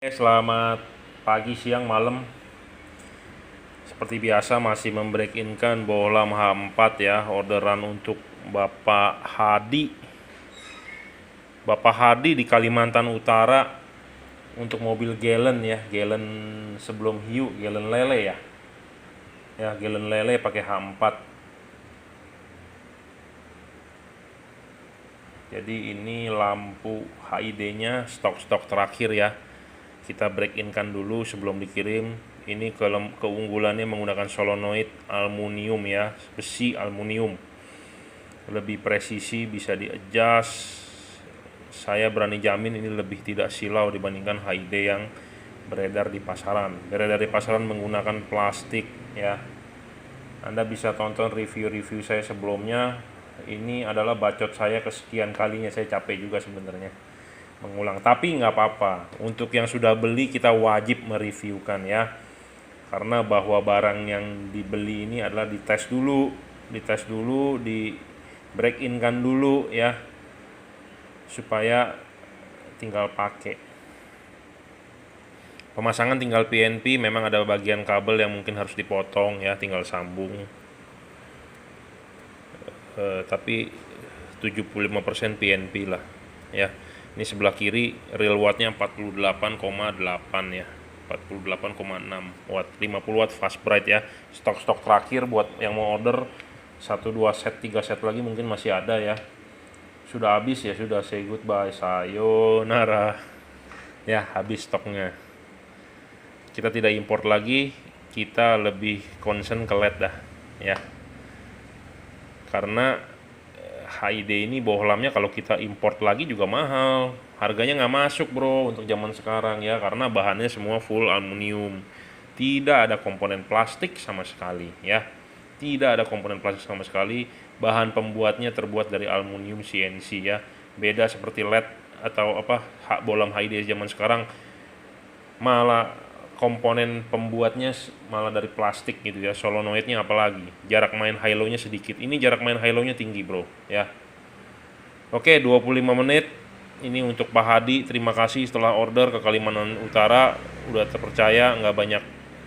Selamat pagi, siang, malam. Seperti biasa masih membreak-in-kan bohlam H4 ya, orderan untuk Bapak Hadi. Bapak Hadi di Kalimantan Utara untuk mobil Galen ya, Galen sebelum hiu, Galen lele ya. Ya, Galen lele pakai H4. Jadi ini lampu HID-nya stok-stok terakhir ya. Kita break-in kan dulu sebelum dikirim. Ini keunggulannya menggunakan solenoid aluminium ya, besi aluminium. Lebih presisi, bisa di-adjust. Saya berani jamin ini lebih tidak silau dibandingkan HID yang beredar di pasaran. Beredar di pasaran menggunakan plastik ya. Anda bisa tonton review-review saya sebelumnya. Ini adalah bacot saya kesekian kalinya, saya capek juga sebenarnya mengulang, tapi nggak apa-apa. Untuk yang sudah beli kita wajib mereviewkan ya, karena bahwa barang yang dibeli ini adalah dites dulu, di break in kan dulu ya, supaya tinggal pakai. Pemasangan tinggal PNP, memang ada bagian kabel yang mungkin harus dipotong ya, tinggal sambung. Tapi 75% PNP lah ya. Ini sebelah kiri real wattnya 48,8 ya, 48,6 watt, 50 watt fast bright ya. Stok-stok terakhir buat yang mau order 1-2 set 3 set lagi mungkin masih ada ya. Sudah habis ya, sudah, say goodbye, sayonara ya, habis stoknya. Kita tidak import lagi, kita lebih concern ke LED dah ya, karena HID ini bohlamnya kalau kita import lagi juga mahal, harganya nggak masuk bro untuk zaman sekarang ya, karena bahannya semua full aluminium, tidak ada komponen plastik sama sekali ya, tidak ada komponen plastik sama sekali. Bahan pembuatnya terbuat dari aluminium CNC ya, beda seperti LED atau bohlam HID zaman sekarang, malah komponen pembuatnya malah dari plastik gitu ya, solenoidnya apalagi. Jarak main high-low-nya sedikit, ini jarak main high-low-nya tinggi bro ya. Oke, 25 menit ini untuk Pak Hadi. Terima kasih setelah order ke Kalimantan Utara, udah terpercaya. Nggak banyak,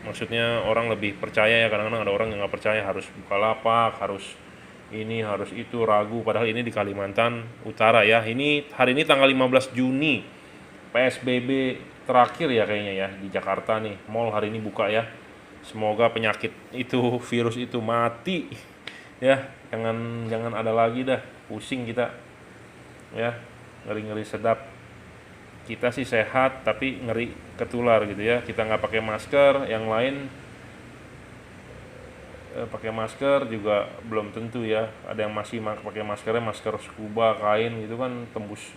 maksudnya orang lebih percaya ya, kadang-kadang ada orang yang nggak percaya, harus Bukalapak, harus ini, harus itu, ragu. Padahal ini di Kalimantan Utara ya. Ini hari ini tanggal 15 Juni, PSBB terakhir ya kayaknya ya di Jakarta nih. Mall hari ini buka ya. Semoga penyakit itu, virus itu mati ya. Jangan ada lagi dah, pusing kita ya, ngeri-ngeri sedap. Kita sih sehat tapi ngeri ketular gitu ya. Kita nggak pakai masker, yang lain pakai masker juga belum tentu ya. Ada yang masih pakai maskernya masker scuba kain gitu kan, tembus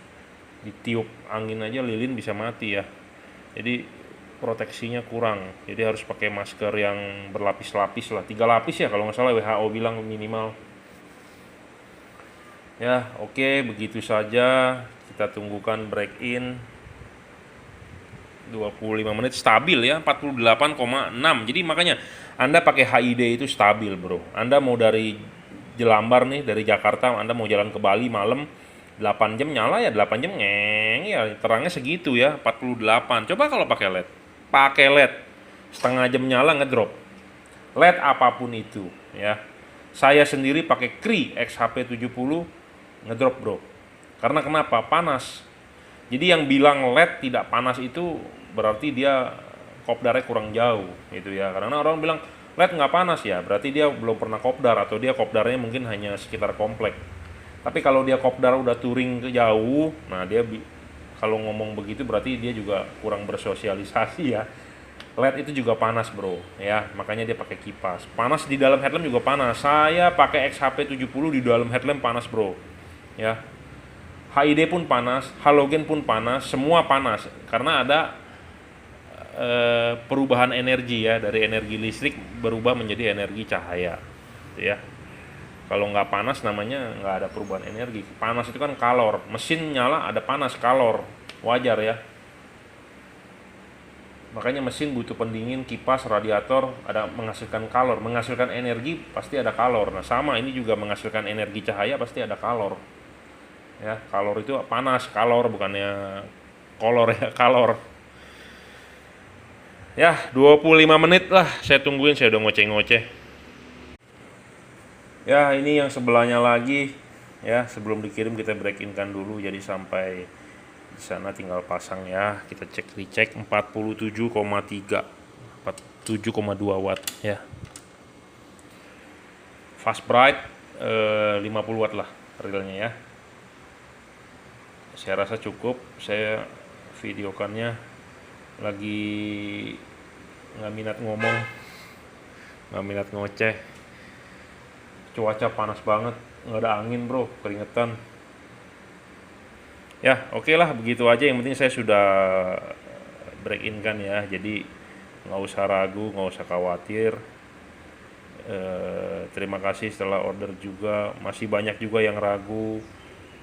ditiup angin aja lilin bisa mati ya. Jadi proteksinya kurang, jadi harus pakai masker yang berlapis-lapis lah, 3 lapis ya kalau nggak salah WHO bilang minimal ya. Oke, begitu saja, kita tunggukan break in 25 menit stabil ya, 48,6. Jadi makanya Anda pakai HID itu stabil bro. Anda mau dari Jelambar nih, dari Jakarta Anda mau jalan ke Bali malam, 8 jam nyala ya, 8 jam ngeng ya, terangnya segitu ya, 48. Coba kalau pakai LED, setengah jam nyala ngedrop. LED apapun itu ya. Saya sendiri pakai Cree XHP70 ngedrop bro. Karena kenapa? Panas. Jadi yang bilang LED tidak panas itu berarti dia kopdarnya kurang jauh gitu ya. Karena orang bilang LED nggak panas ya, berarti dia belum pernah kopdar, atau dia kopdarnya mungkin hanya sekitar komplek. Tapi kalau dia kopdar udah touring ke jauh, nah dia kalau ngomong begitu berarti dia juga kurang bersosialisasi ya. LED itu juga panas bro ya, makanya dia pakai kipas. Panas di dalam headlamp juga panas. Saya pakai XHP70 di dalam headlamp panas bro ya. HID pun panas, halogen pun panas, semua panas karena ada perubahan energi ya, dari energi listrik berubah menjadi energi cahaya ya. Kalau nggak panas namanya nggak ada perubahan energi. Panas itu kan kalor, mesin nyala ada panas, kalor, wajar ya. Makanya mesin butuh pendingin, kipas, radiator, ada menghasilkan kalor, menghasilkan energi pasti ada kalor. Nah sama, ini juga menghasilkan energi cahaya pasti ada kalor ya. Kalor itu panas, kalor bukannya kolor ya, kalor. Ya 25 menit lah saya tungguin, saya udah ngoceh-ngoceh. Ya ini yang sebelahnya lagi ya, sebelum dikirim kita break in kan dulu, jadi sampai di sana tinggal pasang ya. Kita cek recheck 47,3 47,2 watt ya. Fast bright 50 watt lah realnya ya. Saya rasa cukup. Saya videokannya lagi nggak minat ngomong, nggak minat ngoceh. Cuaca panas banget, nggak ada angin bro, keringetan. Ya oke lah, begitu aja. Yang penting saya sudah break in kan ya, jadi nggak usah ragu, nggak usah khawatir. Terima kasih setelah order juga. Masih banyak juga yang ragu,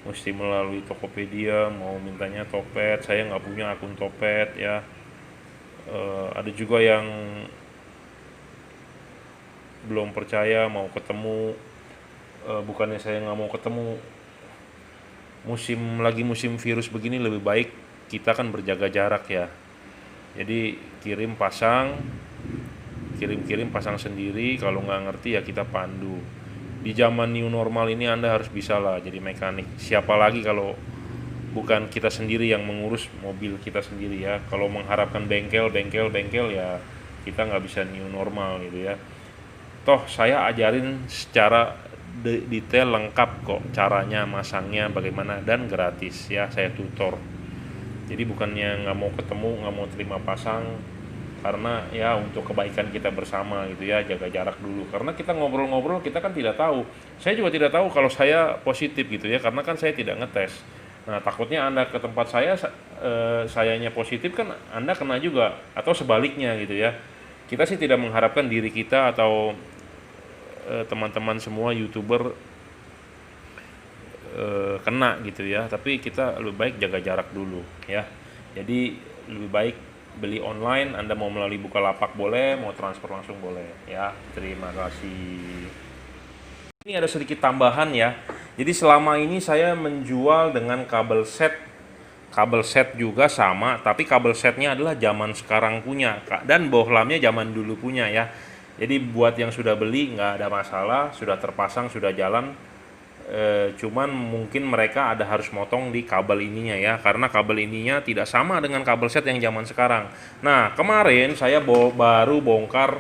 mesti melalui Tokopedia mau mintanya Topet. Saya nggak punya akun Topet ya. Ada juga yang belum percaya mau ketemu. Bukannya saya nggak mau ketemu, musim virus begini lebih baik kita kan berjaga jarak ya. Jadi kirim pasang sendiri. Kalau nggak ngerti ya kita pandu. Di zaman new normal ini Anda harus bisa lah jadi mekanik. Siapa lagi kalau bukan kita sendiri yang mengurus mobil kita sendiri ya. Kalau mengharapkan bengkel ya kita nggak bisa new normal gitu ya. Toh saya ajarin secara detail lengkap kok, caranya masangnya bagaimana, dan gratis ya, saya tutor. Jadi bukannya nggak mau ketemu, nggak mau terima pasang, karena ya untuk kebaikan kita bersama gitu ya, jaga jarak dulu. Karena kita ngobrol-ngobrol kita kan tidak tahu. Saya juga tidak tahu kalau saya positif gitu ya, karena kan saya tidak ngetes. Nah takutnya Anda ke tempat sayanya positif kan Anda kena juga, atau sebaliknya gitu ya. Kita sih tidak mengharapkan diri kita atau teman-teman semua YouTuber kena gitu ya, tapi kita lebih baik jaga jarak dulu ya. Jadi lebih baik beli online. Anda mau melalui Bukalapak boleh, mau transfer langsung boleh ya. Terima kasih. Ini ada sedikit tambahan ya. Jadi selama ini saya menjual dengan kabel set juga sama, tapi kabel setnya adalah zaman sekarang punya dan bohlamnya zaman dulu punya ya. Jadi buat yang sudah beli nggak ada masalah, sudah terpasang, sudah jalan. Cuman mungkin mereka ada harus motong di kabel ininya ya, karena kabel ininya tidak sama dengan kabel set yang zaman sekarang. Nah kemarin saya baru bongkar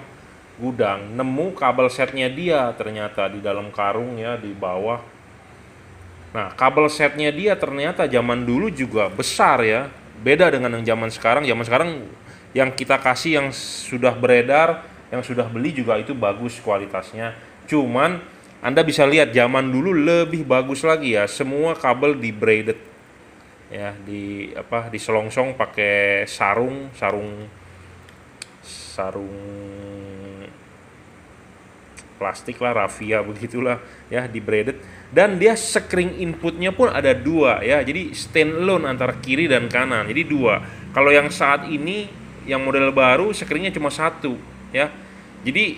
gudang, nemu kabel setnya dia ternyata di dalam karung ya, di bawah. Nah kabel setnya dia ternyata zaman dulu juga besar ya, beda dengan yang zaman sekarang. Zaman sekarang yang kita kasih, yang sudah beredar, yang sudah beli juga itu bagus kualitasnya. Cuman Anda bisa lihat zaman dulu lebih bagus lagi ya, semua kabel di braided ya, di selongsong pakai sarung plastik lah, raffia begitulah ya, di braided. Dan dia screen inputnya pun ada dua ya, jadi standalone antara kiri dan kanan, jadi dua. Kalau yang saat ini yang model baru screennya cuma satu ya. Jadi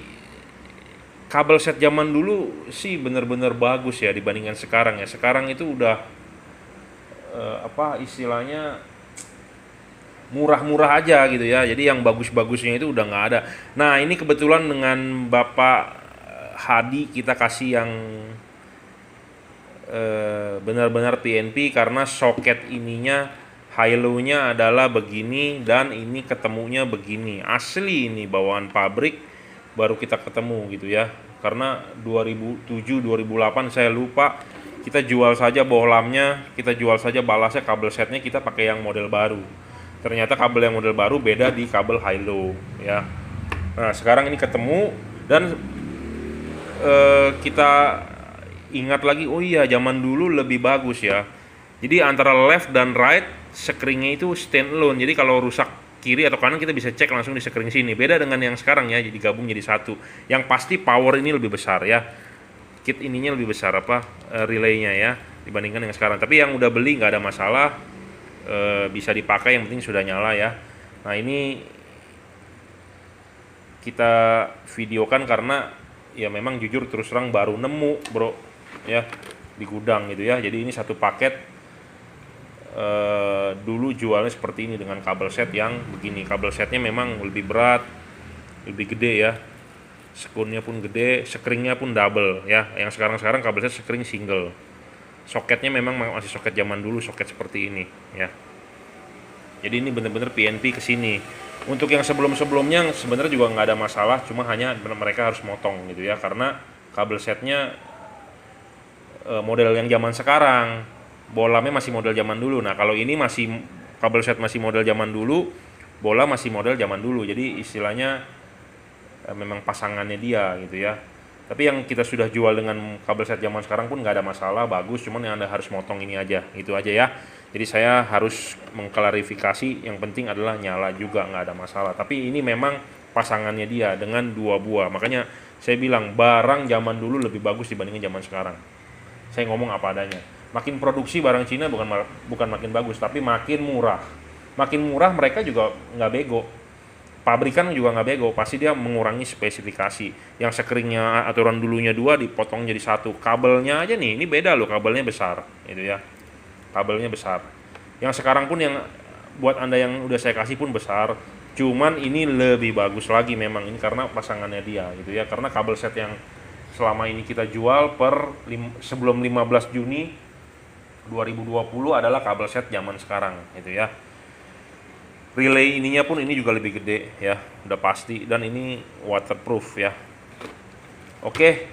kabel set zaman dulu sih bener-bener bagus ya dibandingkan sekarang ya. Sekarang itu udah istilahnya murah-murah aja gitu ya. Jadi yang bagus-bagusnya itu udah nggak ada. Nah ini kebetulan dengan Bapak Hadi kita kasih yang benar-benar PNP, karena soket ininya high low-nya adalah begini dan ini ketemunya begini. Asli ini bawaan pabrik, baru kita ketemu gitu ya. Karena 2007 2008 saya lupa, kita jual saja bohlamnya, kita jual saja balasnya, kabel setnya kita pakai yang model baru. Ternyata kabel yang model baru beda di kabel high low ya. Nah sekarang ini ketemu dan kita ingat lagi, oh iya zaman dulu lebih bagus ya. Jadi antara left dan right screennya itu standalone. Jadi kalau rusak kiri atau kanan kita bisa cek langsung di screen sini. Beda dengan yang sekarang ya, jadi gabung jadi satu. Yang pasti power ini lebih besar ya. Kit ininya lebih besar relaynya ya dibandingkan yang sekarang. Tapi yang udah beli nggak ada masalah, bisa dipakai, yang penting sudah nyala ya. Nah ini kita videokan karena ya memang jujur terus terang baru nemu bro ya di gudang gitu ya. Jadi ini satu paket dulu jualnya seperti ini dengan kabel set yang begini. Kabel setnya memang lebih berat, lebih gede ya, sekunnya pun gede, sekringnya pun double ya. Yang sekarang kabel set sekring single. Soketnya memang masih soket zaman dulu, soket seperti ini ya. Jadi ini bener-bener PNP kesini. Untuk yang sebelumnya sebenarnya juga nggak ada masalah, cuma hanya mereka harus motong gitu ya, karena kabel setnya model yang zaman sekarang, bolamnya masih model zaman dulu. Nah kalau ini masih kabel set masih model zaman dulu, bola masih model zaman dulu. Jadi istilahnya memang pasangannya dia gitu ya. Tapi yang kita sudah jual dengan kabel set zaman sekarang pun nggak ada masalah, bagus. Cuman yang Anda harus motong ini aja, itu aja ya. Jadi saya harus mengklarifikasi, yang penting adalah nyala juga, nggak ada masalah. Tapi ini memang pasangannya dia dengan 2 buah. Makanya saya bilang barang zaman dulu lebih bagus dibandingin zaman sekarang. Saya ngomong apa adanya. Makin produksi barang Cina bukan makin bagus, tapi makin murah. Makin murah mereka juga nggak bego. Pabrikan juga nggak bego, pasti dia mengurangi spesifikasi. Yang sekringnya aturan dulunya 2 dipotong jadi 1. Kabelnya aja nih, ini beda loh, kabelnya besar gitu ya. Kabelnya besar. Yang sekarang pun yang buat Anda yang udah saya kasih pun besar. Cuman ini lebih bagus lagi memang ini karena pasangannya dia gitu ya. Karena kabel set yang selama ini kita jual sebelum 15 Juni 2020 adalah kabel set zaman sekarang gitu ya. Relay ininya pun ini juga lebih gede ya, udah pasti, dan ini waterproof ya. Oke,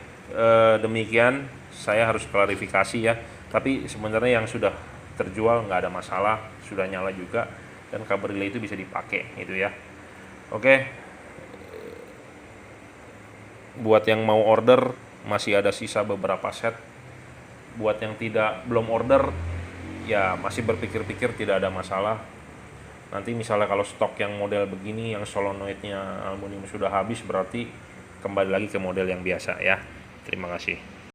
demikian saya harus klarifikasi ya. Tapi sebenarnya yang sudah terjual nggak ada masalah, sudah nyala juga, dan kabel relay itu bisa dipakai gitu ya. Oke, buat yang mau order masih ada sisa beberapa set. Buat yang belum order ya masih berpikir-pikir, tidak ada masalah. Nanti misalnya kalau stok yang model begini yang solenoidnya aluminium sudah habis, berarti kembali lagi ke model yang biasa ya. Terima kasih.